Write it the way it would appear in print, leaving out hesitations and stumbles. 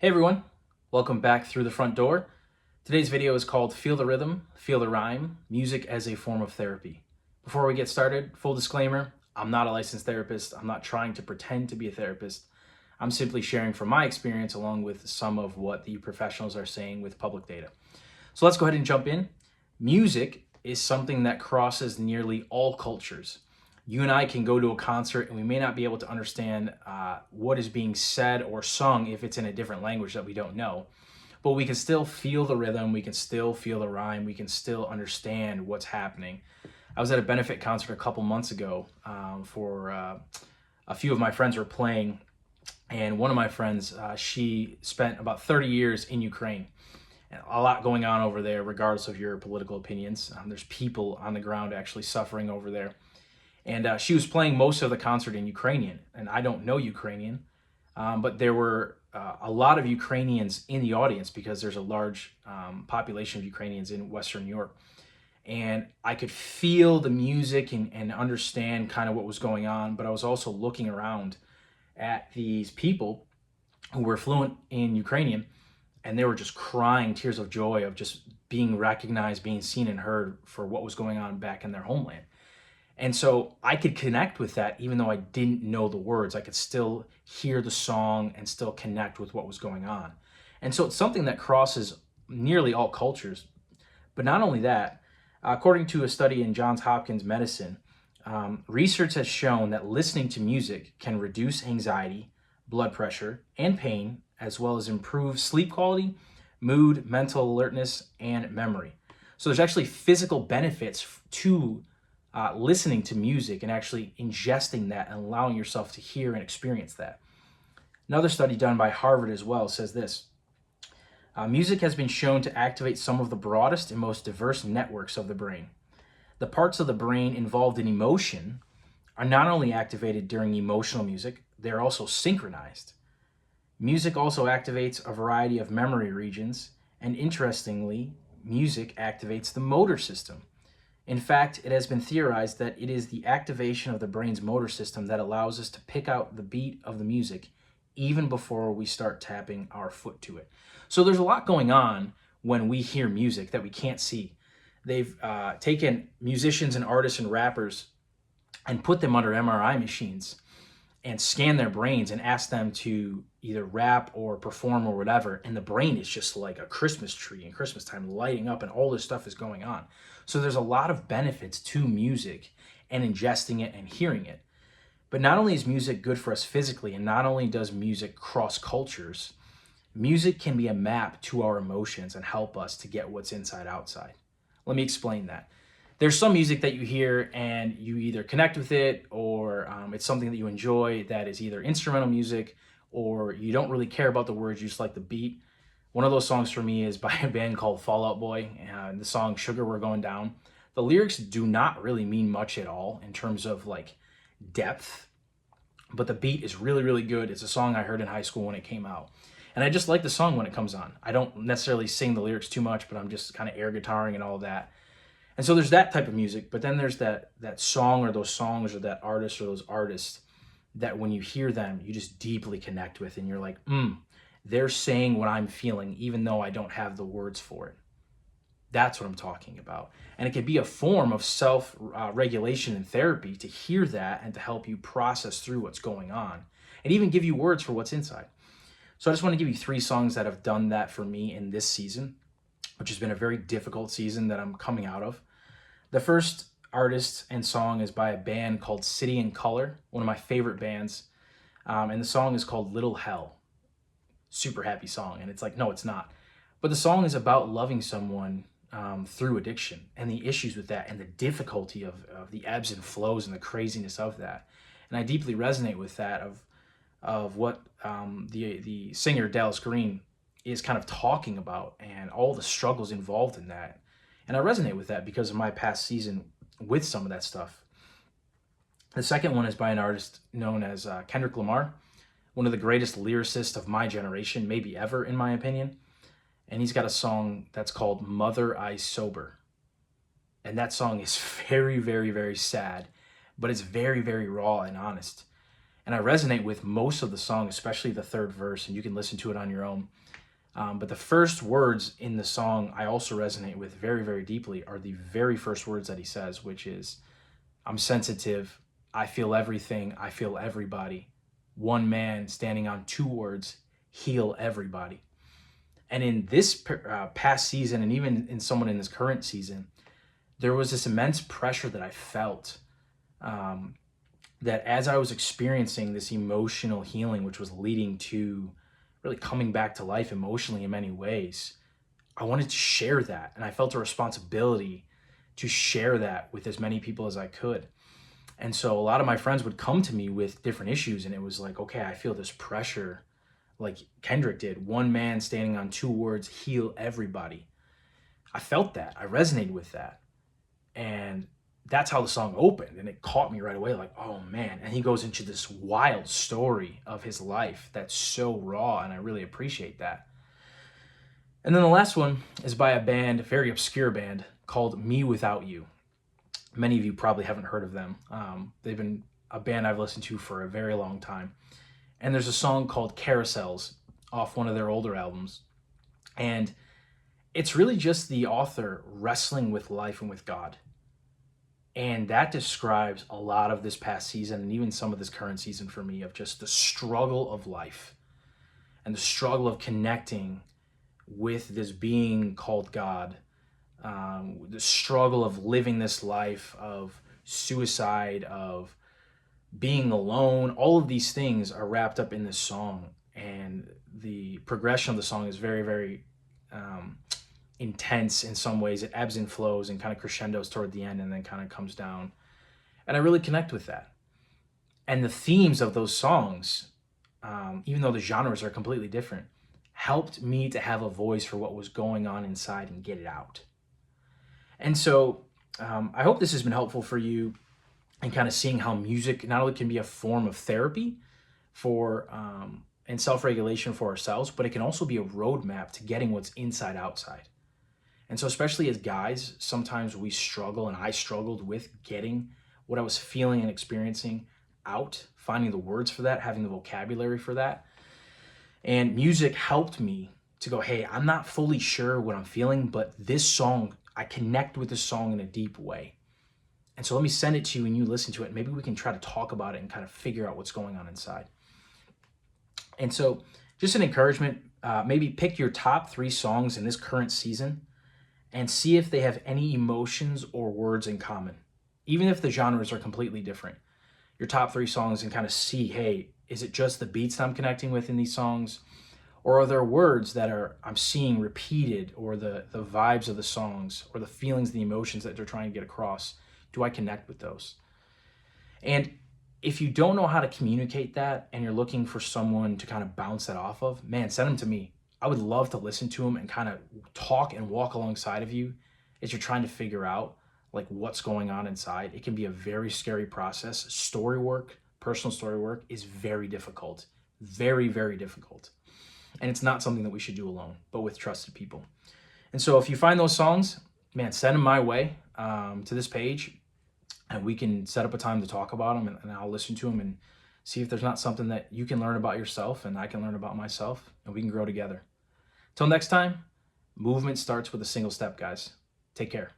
Hey everyone, welcome back through the front door. Today's video is called Feel the Rhythm, Feel the Rhyme, Music as a Form of Therapy. Before we get started, full disclaimer, I'm not a licensed therapist. I'm not trying to pretend to be a therapist. I'm simply sharing from my experience along with some of what the professionals are saying with public data. So let's go ahead and jump in. Music is something that crosses nearly all cultures. You and I can go to a concert and we may not be able to understand what is being said or sung if it's in a different language that we don't know. But we can still feel the rhythm, we can still feel the rhyme, we can still understand what's happening. I was at a benefit concert a couple months ago for a few of my friends were playing, and one of my friends, she spent about 30 years in Ukraine. And a lot going on over there, regardless of your political opinions. There's people on the ground actually suffering over there. And she was playing most of the concert in Ukrainian, and I don't know Ukrainian, but there were a lot of Ukrainians in the audience because there's a large population of Ukrainians in Western Europe. And I could feel the music and understand kind of what was going on, but I was also looking around at these people who were fluent in Ukrainian, and they were just crying tears of joy of just being recognized, being seen and heard for what was going on back in their homeland. And so I could connect with that even though I didn't know the words. I could still hear the song and still connect with what was going on. And so it's something that crosses nearly all cultures. But not only that, according to a study in Johns Hopkins Medicine, research has shown that listening to music can reduce anxiety, blood pressure, and pain, as well as improve sleep quality, mood, mental alertness, and memory. So there's actually physical benefits to listening to music and actually ingesting that and allowing yourself to hear and experience that. Another study done by Harvard as well says this. Music has been shown to activate some of the broadest and most diverse networks of the brain. The parts of the brain involved in emotion are not only activated during emotional music, they're also synchronized. Music also activates a variety of memory regions, and interestingly, music activates the motor system. In fact, it has been theorized that it is the activation of the brain's motor system that allows us to pick out the beat of the music even before we start tapping our foot to it. So there's a lot going on when we hear music that we can't see. They've taken musicians and artists and rappers and put them under MRI machines and scan their brains and ask them to either rap or perform or whatever, and the brain is just like a Christmas tree in Christmas time lighting up and all this stuff is going on. So there's a lot of benefits to music and ingesting it and hearing it. But not only is music good for us physically, and not only does music cross cultures, music can be a map to our emotions and help us to get what's inside outside. Let me explain that. There's some music that you hear and you either connect with it or it's something that you enjoy that is either instrumental music or you don't really care about the words, you just like the beat. One of those songs for me is by a band called Fall Out Boy, and the song Sugar We're Going Down. The lyrics do not really mean much at all in terms of like depth, but the beat is really, really good. It's a song I heard in high school when it came out. And I just like the song when it comes on. I don't necessarily sing the lyrics too much, but I'm just kind of air guitaring and all that. And so there's that type of music, but then there's that song or those songs or that artist or those artists that when you hear them, you just deeply connect with, and you're like, they're saying what I'm feeling, even though I don't have the words for it. That's what I'm talking about. And it can be a form of self-regulation and therapy to hear that and to help you process through what's going on and even give you words for what's inside. So I just want to give you 3 songs that have done that for me in this season, which has been a very difficult season that I'm coming out of. The first artist and song is by a band called City and Color, one of my favorite bands. And the song is called Little Hell. Super happy song. And it's like, no, it's not. But the song is about loving someone through addiction and the issues with that and the difficulty of the ebbs and flows and the craziness of that. And I deeply resonate with that of what the singer Dallas Green is kind of talking about and all the struggles involved in that. And I resonate with that because of my past season with some of that stuff. The second one is by an artist known as Kendrick Lamar, one of the greatest lyricists of my generation, maybe ever, in my opinion. And he's got a song that's called Mother I Sober. And that song is very, very, very sad, but it's very, very raw and honest. And I resonate with most of the song, especially the third verse, and you can listen to it on your own. But the first words in the song I also resonate with very, very deeply are the very first words that he says, which is, I'm sensitive, I feel everything, I feel everybody. One man standing on two words, heal everybody. And in this past season, and even in someone in this current season, there was this immense pressure that I felt, that as I was experiencing this emotional healing, which was leading to really coming back to life emotionally in many ways, I wanted to share that. And I felt a responsibility to share that with as many people as I could. And so a lot of my friends would come to me with different issues, and it was like, okay, I feel this pressure, like Kendrick did. One man standing on two words, heal everybody. I felt that. I resonated with that. And that's how the song opened, and it caught me right away, like, oh man. And he goes into this wild story of his life that's so raw, and I really appreciate that. And then the last one is by a band, a very obscure band, called mewithout you. Many of you probably haven't heard of them. They've been a band I've listened to for a very long time. And there's a song called Carousels off one of their older albums. And it's really just the author wrestling with life and with God. And that describes a lot of this past season and even some of this current season for me, of just the struggle of life and the struggle of connecting with this being called God, the struggle of living this life, of suicide, of being alone. All of these things are wrapped up in this song, and the progression of the song is very, very intense in some ways. It ebbs and flows and kind of crescendos toward the end and then kind of comes down. And I really connect with that. And the themes of those songs, even though the genres are completely different, helped me to have a voice for what was going on inside and get it out. And so I hope this has been helpful for you in kind of seeing how music not only can be a form of therapy for and self-regulation for ourselves, but it can also be a roadmap to getting what's inside outside. And so especially as guys, sometimes we struggle, and I struggled with getting what I was feeling and experiencing out, finding the words for that, having the vocabulary for that. And music helped me to go, hey, I'm not fully sure what I'm feeling, but this song, I connect with this song in a deep way. And so let me send it to you and you listen to it. Maybe we can try to talk about it and kind of figure out what's going on inside. And so just an encouragement, maybe pick your top 3 songs in this current season and see if they have any emotions or words in common, even if the genres are completely different. Your top 3 songs, and kind of see, hey, is it just the beats that I'm connecting with in these songs? Or are there words that I'm seeing repeated, or the vibes of the songs, or the feelings, the emotions that they're trying to get across? Do I connect with those? And if you don't know how to communicate that and you're looking for someone to kind of bounce that off of, man, send them to me. I would love to listen to them and kind of talk and walk alongside of you as you're trying to figure out like what's going on inside. It can be a very scary process. Story work, personal story work is very difficult, very, very difficult. And it's not something that we should do alone, but with trusted people. And so if you find those songs, man, send them my way to this page, and we can set up a time to talk about them, and I'll listen to them and see if there's not something that you can learn about yourself and I can learn about myself, and we can grow together. Till next time, movement starts with a single step, guys. Take care.